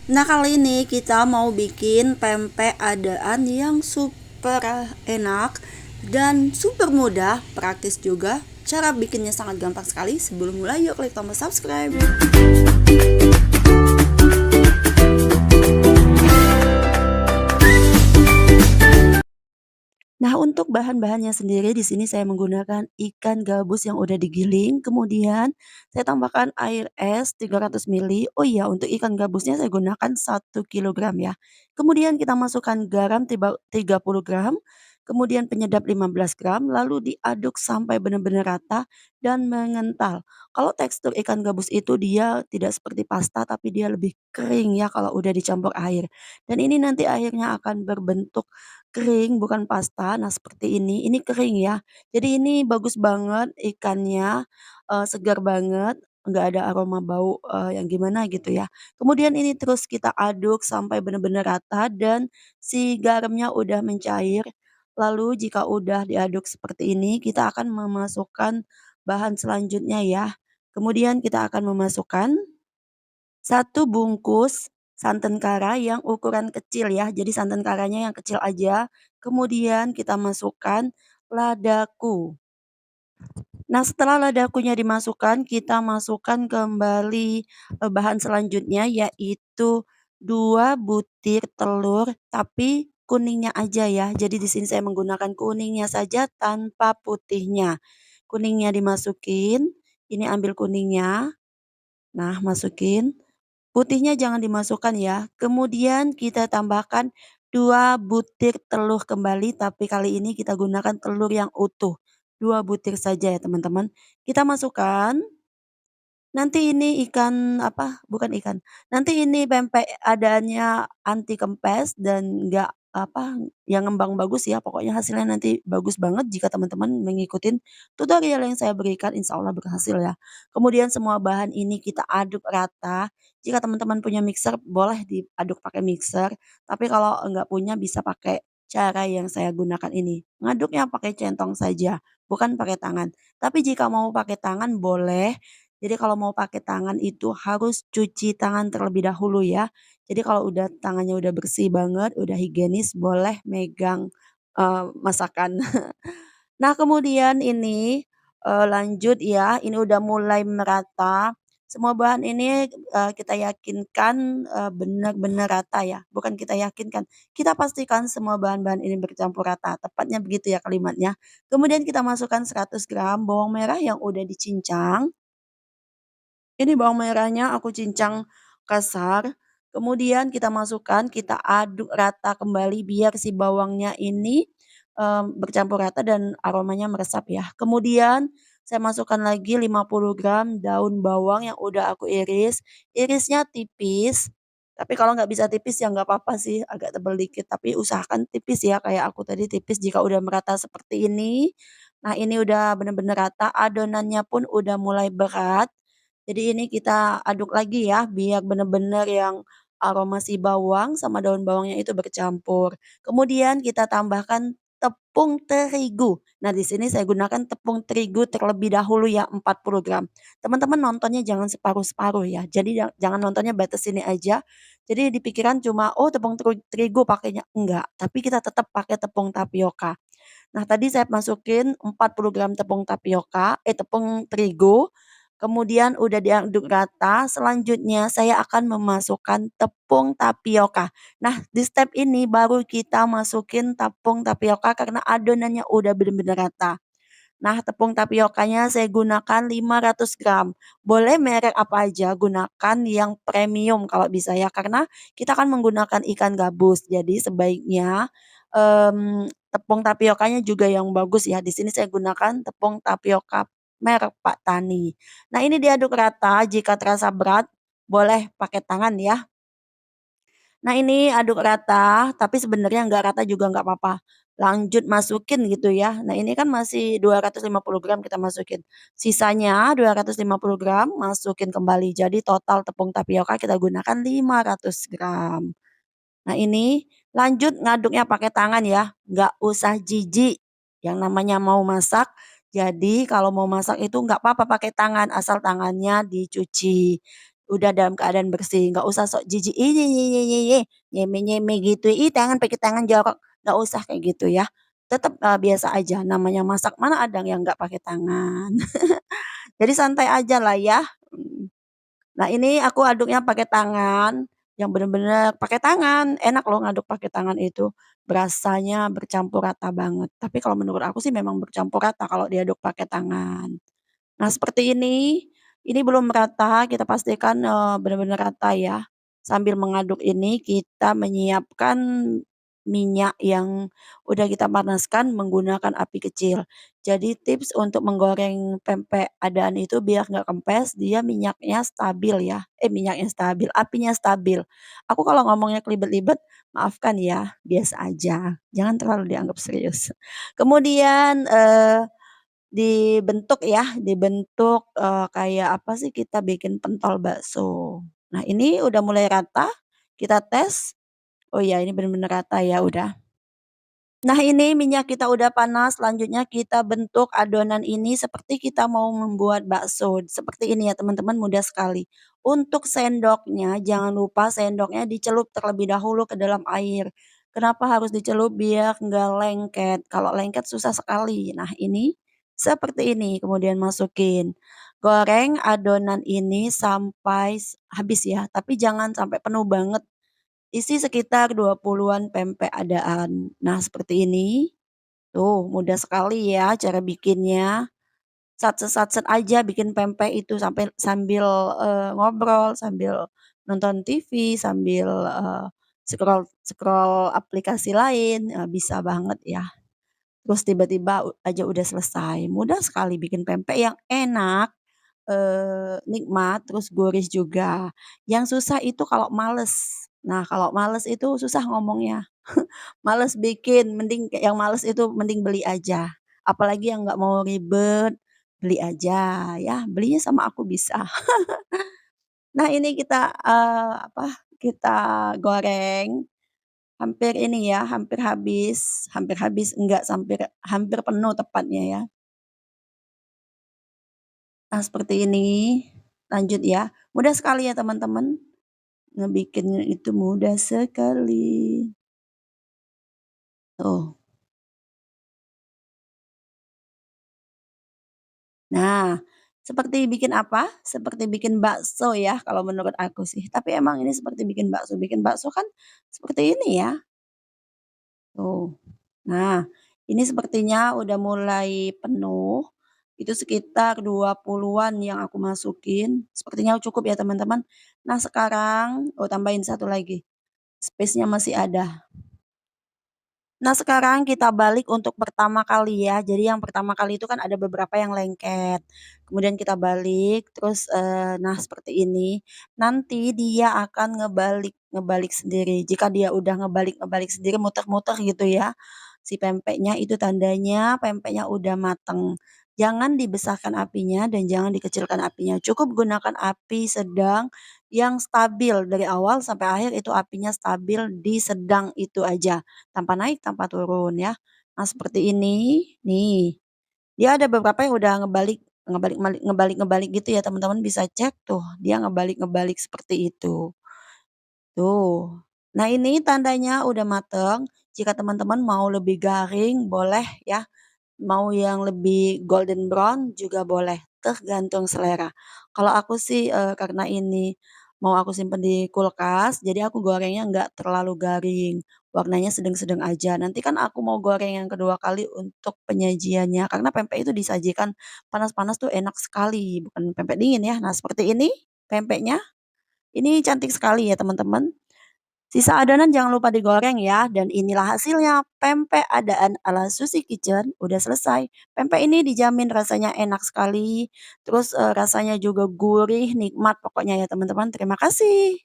Nah, kali ini kita mau bikin pempek adaan yang super enak dan super mudah, praktis juga. Cara bikinnya sangat gampang sekali. Sebelum mulai, yuk klik tombol subscribe. Nah, untuk bahan-bahannya sendiri di sini saya menggunakan ikan gabus yang udah digiling, kemudian saya tambahkan air es 300 ml. Oh iya, untuk ikan gabusnya saya gunakan 1 kilogram ya. Kemudian kita masukkan garam 30 gram, kemudian penyedap 15 gram, lalu diaduk sampai benar-benar rata dan mengental. Kalau tekstur ikan gabus itu dia tidak seperti pasta tapi dia lebih kering ya kalau udah dicampur air. Dan ini nanti airnya akan berbentuk kering, bukan pasta. Nah, seperti ini kering ya. Jadi ini bagus banget ikannya, segar banget, nggak ada aroma bau, yang gimana gitu ya. Kemudian ini terus kita aduk sampai benar-benar rata dan si garamnya udah mencair. Lalu jika udah diaduk seperti ini, kita akan memasukkan bahan selanjutnya ya. Kemudian kita akan memasukkan 1 bungkus santan kara yang ukuran kecil ya, jadi santan karanya yang kecil aja. Kemudian kita masukkan ladaku. Nah, setelah ladakunya dimasukkan, kita masukkan kembali, bahan selanjutnya yaitu 2 butir telur, tapi kuningnya aja ya. Jadi di sini saya menggunakan kuningnya saja tanpa putihnya. Kuningnya dimasukin, ini ambil kuningnya, nah masukin. Putihnya jangan dimasukkan ya. Kemudian kita tambahkan 2 butir telur kembali, tapi kali ini kita gunakan telur yang utuh. 2 butir saja ya teman-teman. Kita masukkan. Nanti ini ikan apa, bukan ikan, nanti ini pempek adaannya anti kempes dan nggak apa, yang ngembang bagus ya, pokoknya hasilnya nanti bagus banget jika teman-teman mengikuti tutorial yang saya berikan, insya Allah berhasil ya. Kemudian semua bahan ini kita aduk rata, jika teman-teman punya mixer boleh diaduk pakai mixer, tapi kalau enggak punya bisa pakai cara yang saya gunakan ini. Ngaduknya pakai centong saja, bukan pakai tangan. Tapi jika mau pakai tangan boleh, jadi kalau mau pakai tangan itu harus cuci tangan terlebih dahulu ya. Jadi kalau udah tangannya udah bersih banget, udah higienis, boleh megang, masakan. Nah, kemudian ini, lanjut ya, ini udah mulai merata. Semua bahan ini, kita yakinkan, benar-benar rata ya, bukan kita yakinkan, kita pastikan semua bahan-bahan ini bercampur rata, tepatnya begitu ya kalimatnya. Kemudian kita masukkan 100 gram bawang merah yang udah dicincang. Ini bawang merahnya aku cincang kasar, kemudian kita masukkan, kita aduk rata kembali biar si bawangnya ini, bercampur rata dan aromanya meresap ya. Kemudian saya masukkan lagi 50 gram daun bawang yang udah aku iris, irisnya tipis, tapi kalau nggak bisa tipis ya nggak apa-apa sih, agak tebal dikit, tapi usahakan tipis ya kayak aku tadi tipis. Jika udah merata seperti ini, nah ini udah bener-bener rata, adonannya pun udah mulai berat. Jadi ini kita aduk lagi ya, biar bener-bener yang aroma si bawang sama daun bawangnya itu bercampur. Kemudian kita tambahkan tepung terigu. Nah, di sini saya gunakan tepung terigu terlebih dahulu ya 40 gram. Teman-teman nontonnya jangan separuh-separuh ya. Jadi jangan nontonnya batas ini aja. Jadi di pikiran cuma, oh tepung terigu pakainya. Enggak, tapi kita tetap pakai tepung tapioka. Nah, tadi saya masukin 40 gram tepung tapioka, tepung terigu, kemudian udah diaduk rata, selanjutnya saya akan memasukkan tepung tapioka. Nah, di step ini baru kita masukin tepung tapioka karena adonannya udah bener-bener rata. Nah, tepung tapiokanya saya gunakan 500 gram. Boleh merek apa aja, gunakan yang premium kalau bisa ya, karena kita akan menggunakan ikan gabus. Jadi sebaiknya, tepung tapiokanya juga yang bagus ya. Di sini saya gunakan tepung tapioka merek Pak Tani. Nah, ini diaduk rata, jika terasa berat boleh pakai tangan ya. Nah, ini aduk rata, tapi sebenarnya nggak rata juga nggak apa-apa. Lanjut masukin gitu ya. Nah, ini kan masih 250 gram kita masukin. Sisanya 250 gram masukin kembali. Jadi total tepung tapioka kita gunakan 500 gram. Nah, ini lanjut ngaduknya pakai tangan ya, nggak usah jijik. Yang namanya mau masak, jadi kalau mau masak itu nggak apa-apa pakai tangan, asal tangannya dicuci. udah dalam keadaan bersih, nggak usah sok jijik, "Ih, ye ye ye ye ye," nyeme-nyeme gitu, "Ih, tangan pakai tangan jorok," nggak usah kayak gitu ya. Tetap, biasa aja, namanya masak mana ada yang nggak pakai tangan. Jadi santai aja lah ya, mhm. Nah ini aku aduknya pakai tangan, yang bener-bener pakai tangan, enak loh ngaduk pakai tangan itu, berasanya bercampur rata banget. Tapi kalau menurut aku sih memang bercampur rata kalau diaduk pakai tangan. Nah seperti ini belum merata kita pastikan, benar-benar rata ya. Sambil mengaduk ini kita menyiapkan minyak yang udah kita panaskan menggunakan api kecil. Jadi tips untuk menggoreng pempek adaan itu biar nggak kempes, dia minyaknya stabil ya, minyaknya stabil, apinya stabil. Aku kalau ngomongnya kelibet-libet, maafkan ya, biasa aja, jangan terlalu dianggap serius. Kemudian, dibentuk ya, dibentuk, kayak apa sih, kita bikin pentol bakso. Nah ini udah mulai rata, kita tes, oh ya ini bener-bener rata ya udah. Nah ini minyak kita udah panas, selanjutnya kita bentuk adonan ini seperti kita mau membuat bakso, seperti ini ya teman-teman, mudah sekali. Untuk sendoknya, jangan lupa sendoknya dicelup terlebih dahulu ke dalam air. Kenapa harus dicelup? Biar nggak lengket, kalau lengket susah sekali. Nah ini, seperti ini, kemudian masukin. Goreng adonan ini sampai habis ya, tapi jangan sampai penuh banget. Isi sekitar 20-an pempek adaan. Nah, seperti ini. Tuh, mudah sekali ya cara bikinnya. Satset-satset aja bikin pempek itu sampai sambil, ngobrol, sambil nonton TV, sambil, scroll-scroll aplikasi lain, bisa banget ya. Terus tiba-tiba aja udah selesai. Mudah sekali bikin pempek yang enak, nikmat, terus gurih juga. Yang susah itu kalau males. Nah, kalau males itu susah ngomongnya. Males bikin, mending yang males itu mending beli aja. Apalagi yang nggak mau ribet, beli aja ya, belinya sama aku bisa. Nah ini kita, kita goreng, hampir ini ya, hampir habis, enggak, hampir penuh tepatnya ya. Nah seperti ini, lanjut ya. Mudah sekali ya teman-teman, ngebikinnya itu mudah sekali. Tuh. Nah, seperti bikin apa? Seperti bikin bakso ya kalau menurut aku sih. Tapi emang ini seperti bikin bakso. Bikin bakso kan seperti ini ya. Tuh. Nah, ini sepertinya udah mulai penuh. Itu sekitar 20-an yang aku masukin. Sepertinya cukup ya teman-teman. Nah, sekarang tambahin satu lagi. Space-nya masih ada. Nah, sekarang kita balik untuk pertama kali ya. Jadi yang pertama kali itu kan ada beberapa yang lengket. Kemudian kita balik, terus, nah seperti ini. Nanti dia akan ngebalik ngebalik sendiri. Jika dia udah ngebalik-ngebalik sendiri, muter-muter gitu ya, si pempeknya, itu tandanya pempeknya udah mateng. Jangan dibesarkan apinya dan jangan dikecilkan apinya. Cukup gunakan api sedang yang stabil dari awal sampai akhir itu apinya stabil di sedang itu aja. Tanpa naik, tanpa turun ya. Nah seperti ini, nih, dia ada beberapa yang udah ngebalik-ngebalik gitu ya teman-teman bisa cek tuh, dia ngebalik-ngebalik seperti itu, tuh. Nah ini tandanya udah mateng, jika teman-teman mau lebih garing boleh ya, mau yang lebih golden brown juga boleh, tergantung selera. Kalau aku sih, karena ini mau aku simpen di kulkas, jadi aku gorengnya nggak terlalu garing, warnanya sedang-sedang aja. Nanti kan aku mau goreng yang kedua kali untuk penyajiannya, karena pempek itu disajikan panas-panas tuh enak sekali, bukan pempek dingin ya. Nah seperti ini pempeknya, ini cantik sekali ya teman-teman. Sisa adonan jangan lupa digoreng ya, dan inilah hasilnya, pempek adaan ala Sushi Kitchen, udah selesai. Pempek ini dijamin rasanya enak sekali, terus, rasanya juga gurih, nikmat pokoknya ya teman-teman. Terima kasih.